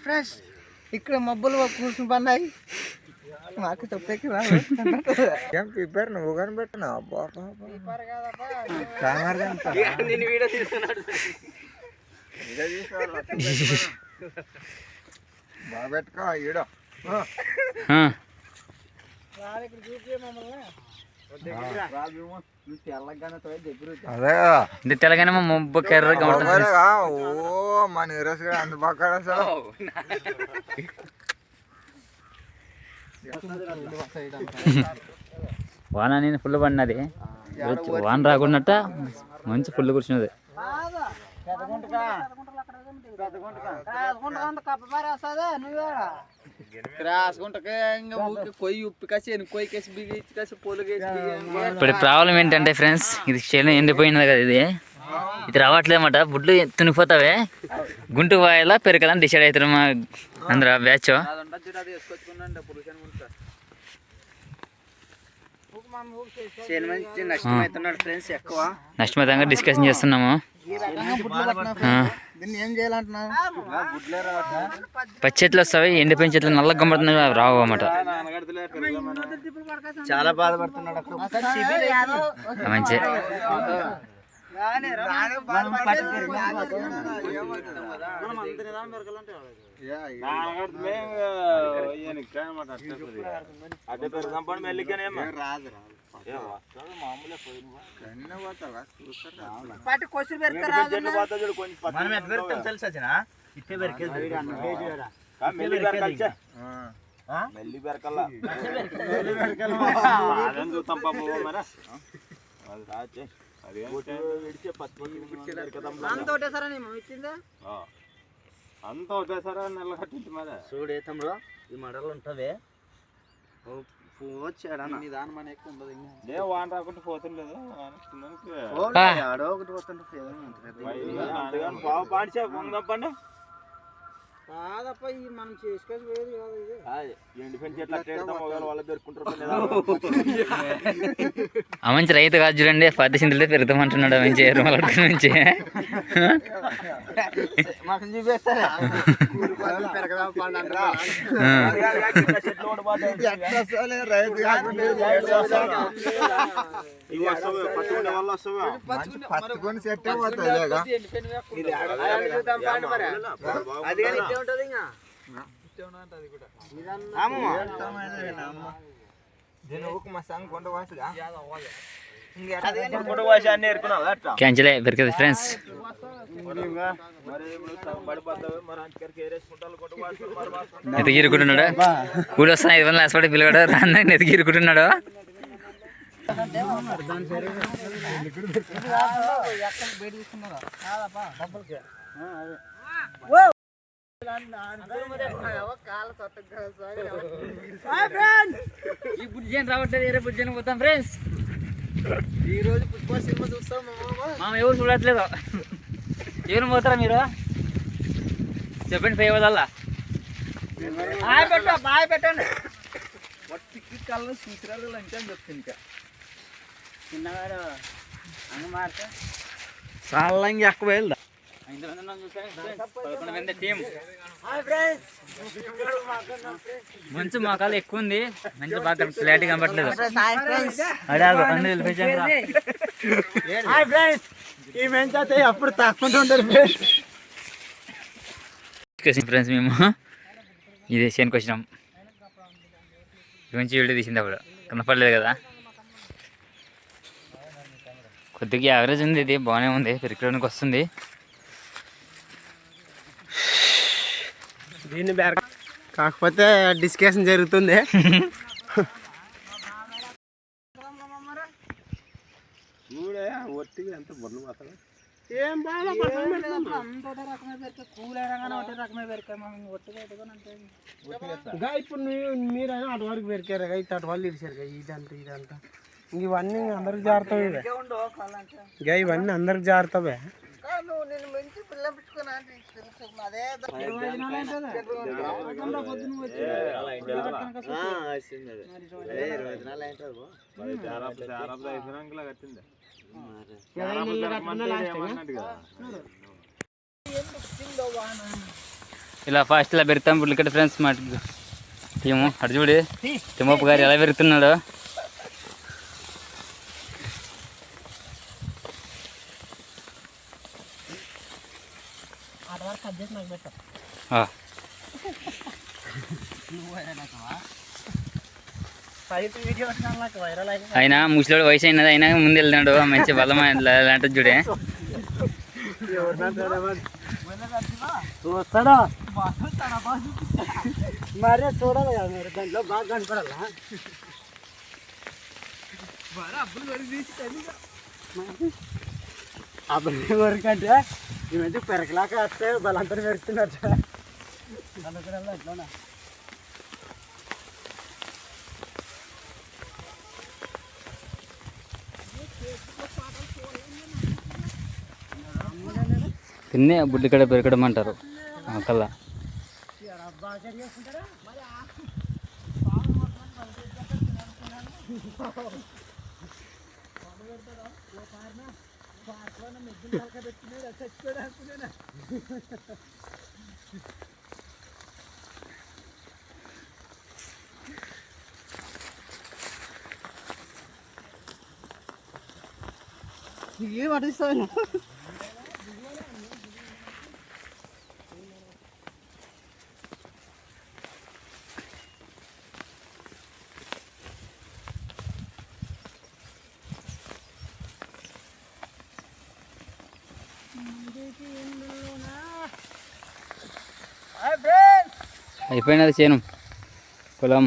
Fresh ఇక్కడ మబ్బులు కూర్చుని పన్నాయి మాకు తొప్పకి ఏం ప్రిపేర్ నువ్వు కనిపెట్టినావు బాగా పెట్టుకో ఈడ అదే తెలంగాణ మొబ్బు కర్రగా ఓ మా నీరస్ గారు అందుబాటు వాన నేను ఫుల్ పడినది వాన రాకున్నట్ట మంచి ఫుల్ కూర్చున్నది ఇప్పుడు ప్రాబ్లం ఏంటంటే ఫ్రెండ్స్, ఇది చేను ఎండిపోయినది కదా, ఇది రావట్లేదన్నమాట. బుడ్లు తునిపోతావే గుంటు వాయలా పెరకలని డిసైడ్ అవుతారు మా అందరూ బ్యాచ్. నష్టమైతే డిస్కషన్ చేస్తున్నాము. పచ్చి చెట్లు వస్తాయి, ఎండిపోయిన చెట్లు నల్ల గమ్మడుతున్నాయి, అవి రావు అన్నమాట. చాలా బాధపడుతున్నాడు మంచి అంత ఒకటేసారా నెల కట్టింది మరి చూడే తమ్ముడు ఈ మడలు ఉంటది వాన రాకుండా పోతుండలేదు ఆడో ఒకటి పోతుంటే పాడిచా కాదప్ప ఈ మనం చేసుకొని పోయేది కాదు ఇది ఎండిపోయిన చెట్లు వాళ్ళు దొరుకుంటారు. మంచి రైతు కాదు చూడండి, 10 సింతలే పెరుగుతామంటున్నాడు మంచి నుంచి. పట్టుకొని సెట్ క్యాన్సిల్ పెరగదు ఫ్రెండ్స్. ఎతిగిరుకుంటున్నాడు, కూలి వస్తాను 5 వందలు హాస్పిటల్ పిల్లగాడు రాన్న ఎతిగిరుకుంటున్నాడు. ఈ బుజ్జని రావట్లేదు, వేరే బుజ్జని పోతాం ఫ్రెండ్స్. ఈ రోజు పుష్ప సినిమా చూస్తాం మనం ఎవరు చూడట్లేదు. ఎవరు పోతారా మీరు చెప్పండి. పై వదల్లా బాయ్ పెట్టండి. వట్టికి కళ్ళు చూసిరాలు లంచ్ అని చెప్తుంది. ఇంకా చిన్నవాడు అంగ మారితే చాలా ఎక్కువ వెళ్దా మంచి మొక్కలు ఎక్కువ ఉంది, మంచి బాగా క్లారిటీ కనపట్లేదు. అప్పుడు తక్కువ ఫ్రెండ్స్ మేము ఇదే చేనుకి వచ్చినాం. మంచి వీడియో తీసింది, అప్పుడు కనపడలేదు కదా. కొద్దిగా యావరేజ్ ఉంది, ఇది బాగానే ఉంది, పెరిగిలోనికి వస్తుంది. దీన్ని కాకపోతే డిస్కషన్ జరుగుతుంది. చూడే ఒట్టిగా ఎంత బొర్లు మాత్రం ఏం బాగా ఇప్పుడు మీరైనా అటు వరకు పెరికారు, ఇటు అటు వాళ్ళు ఇరిచారు. ఇదంతా ఇవన్నీ అందరికి జారుతాయి, ఇవన్నీ అందరికి జారుతావే. ఇలా ఫాస్ట్ ఇలా పెడతాం బుల్లికట్ట ఫ్రెండ్స్ మా టీము అటు చూడు తిమ్మప్ప గారు ఎలా పెరుగుతున్నాడు. అయినా ముసలోడు వయసు అయినది అయినా ముందు వెళ్తున్నాడు మంచి బలం అలాంటిది చూడే. చూస్తాడా మరే చూడాలి కదా మరి దాంట్లో బాగా కనపడాలా అప్పుడు వరకంటే ఈ మధ్య పెరకలాక వస్తే బలంతా పెరుగుతున్నట్టు అట్లా తిన్నే బుడ్డికడ పెరగడం అంటారు కల్లా. ఏం పట్టిస్తాను అయిపోయినది చేను పొలం.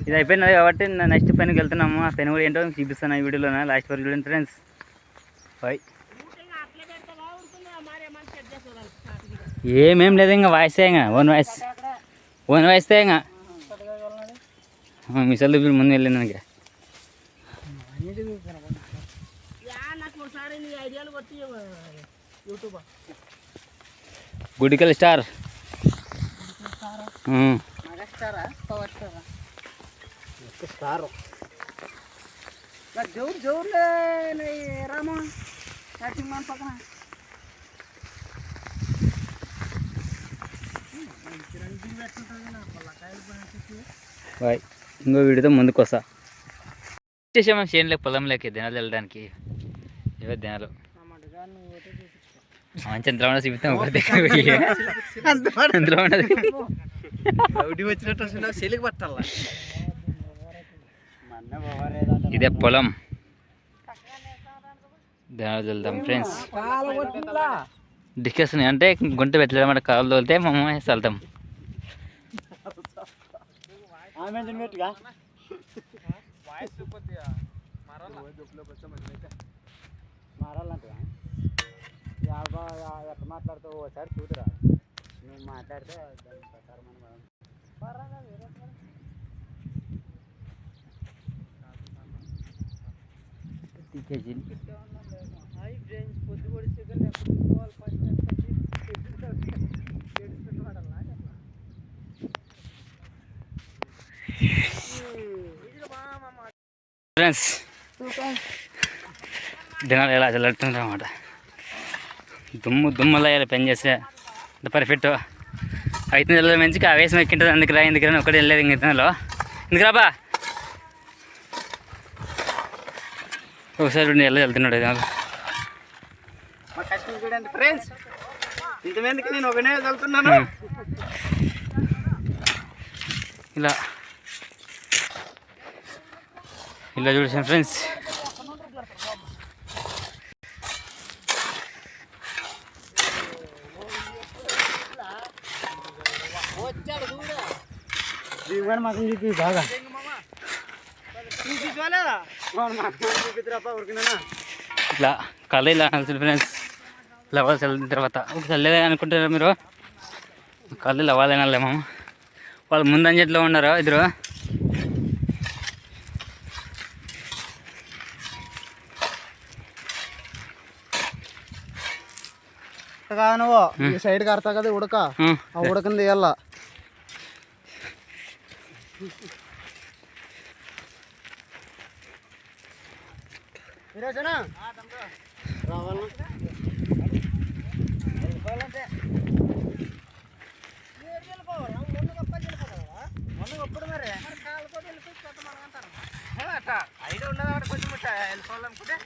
ఇది అయిపోయినది కాబట్టి నెక్స్ట్ పనికి వెళ్తున్నాము. ఆ పని కూడా ఏంటో చూపిస్తాను ఈ వీడియోలో. లాస్ట్ వరకు చూడండి ఫ్రెండ్స్. బాయ్. ఏమేం లేదు ఇంకా వాయిస్తే ఇంకా ఓన్ వాయిస్తే ఇంకా మిసల్ దుబ్బి ముందు వెళ్ళింది ఇంకా. గుడికల్ స్టార్ జోరు జోరులే రామా మన పక్కన బాయ్. ఇంకో వీడితో ముందుకు వస్తా. చేసాము చేనులోకి పొలంలోకి దినాలు వెళ్ళడానికి. ఇవే దినాలు మంచి ఎంత రౌండ్ చూపిస్తాం చెలికి పట్టాల. ఇదే పొలం దినాలు వెళ్తాం ఫ్రెండ్స్. డిస్కషన్ అంటే గుంట పెట్టలేమంటే కాలు తోలితే మా అమ్మ వెళ్తాం. మారాలంటే ఎట్లా మాట్లాడుతావు ఒకసారి చూదురా. నువ్వు మాట్లాడితే దాని ప్రకారం పొద్దు పొడిచి ఫ్రెండ్స్ దినాలు ఎలా చల్లుతుంటారు అన్నమాట. దుమ్ములా ఇలా పని చేస్తే అంత పర్ఫెక్ట్ 5 నెలల మంచికి ఆవేశం ఎక్కింటుంది. ఎందుకురా ఒకటి వెళ్ళలేదు ఇంక దినాలో ఎందుకురాబా ఒకసారి 2 నెలలు వెళ్తున్నాడు దినాలు. మా కష్టం చూడండి ఫ్రెండ్స్. ఇంతమందికి నేను ఒకనే వెళ్తున్నాను. ఇలా చూసాను ఫ్రెండ్స్. మాకు చూపి బాగా ఇట్లా కళ్ళు ఇలా వెళ్తుంది ఫ్రెండ్స్. లెవెల్స్ వెళ్ళిన తర్వాత ఒకసారి వెళ్ళేదే అనుకుంటారా మీరు? కళ్ళు లెవాలేనాలేమో వాళ్ళు ముందంజట్లో ఉన్నారు ఇద్దరు. నువ్వు ఈ సైడ్ కడతా కదా ఉడక, ఆ ఉడకని తీయాల. ఐడియా ఉన్నదా కొంచెం వెళ్ళిపోవాలనుకుంటే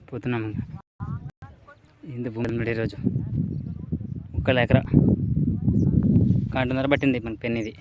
పోతున్నాము. ఇంత భూమి రోజు 1 ఎకరా 1.5 పట్టింది మన పెన్ ఇది.